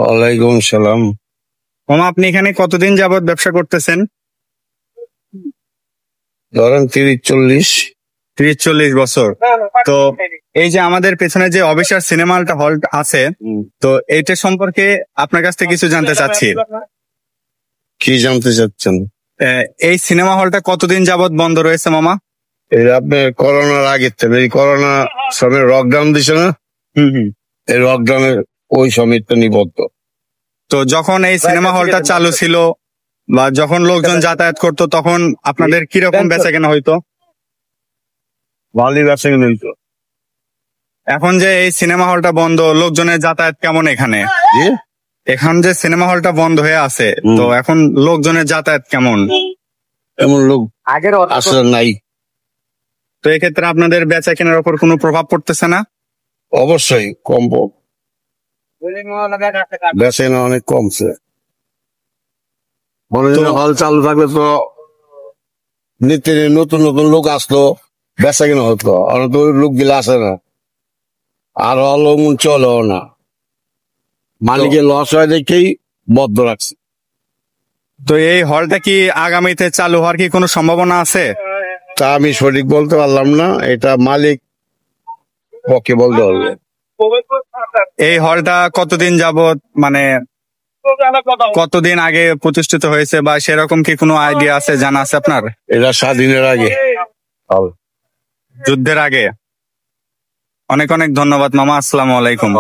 ওয়ালাইকুম সালাম। মামা, আপনি এখানে কতদিন যাবত ব্যবসা করতেছেন? ধরেন 30-40। 30-40 বছর। তো এই যে আমাদের পেছনে যে অবিশ্বাস সিনেমা হল আছে, তো এইটা সম্পর্কে আপনার কাছ থেকে কিছু জানতে চাচ্ছি। কি জানতে চাচ্ছেন? এই সিনেমা হলটা কতদিন যাবত বন্ধ রয়েছে মামা? এটা আপনার করোনার আগের থেকে, এই করোনা সময় লকডাউন দিছে না, এই লকডাউনের ওই সময়টা নিবদ্ধ। তো যখন এই সিনেমা হলটা চালু ছিল বা যখন লোকজন যাতায়াত করতো, তখন আপনাদের কিরকম বেচা কেনা হইতো? ভালোই ব্যবসা কিনে নিত। এখন যে এই সিনেমা হলটা বন্ধ, লোকজনের যাতায়াত কেমন এখানে? এখন যে সিনেমা হলটা বন্ধ হয়ে আছে, তো এখন লোকজনের যাতায়াত কেমন? এমন লোক আসলে নাই। তো এক্ষেত্রে আপনাদের বেচা কেনার উপর কোনো প্রভাব পড়তেছে না? অবশ্যই কম, বেচা কেনা অনেক কমছে। হল চালু থাকলে তো নিত্য নতুন নতুন লোক আসলো, বেচা কেনা হতো। আর তো ওই লোক গুলা আসে না, আর হল চলেও না। মালিকের লস হয় দেখেই বদ্ধ রাখছে। তো এই হলটা কি আগামীতে চালু হওয়ার কি কোনো সম্ভাবনা আছে? তা আমি সঠিক বলতে পারলাম না, এটা মালিক পক্ষে বলতে হবে। এই হলটা কতদিন যাবত, মানে কতদিন আগে প্রতিষ্ঠিত হয়েছে বা সেরকম কি কোনো আইডিয়া আছে, জানা আছে আপনার? এটা স্বাধীনের আগে, যুদ্ধের আগে। অনেক অনেক ধন্যবাদ মামা, আসসালামু আলাইকুম।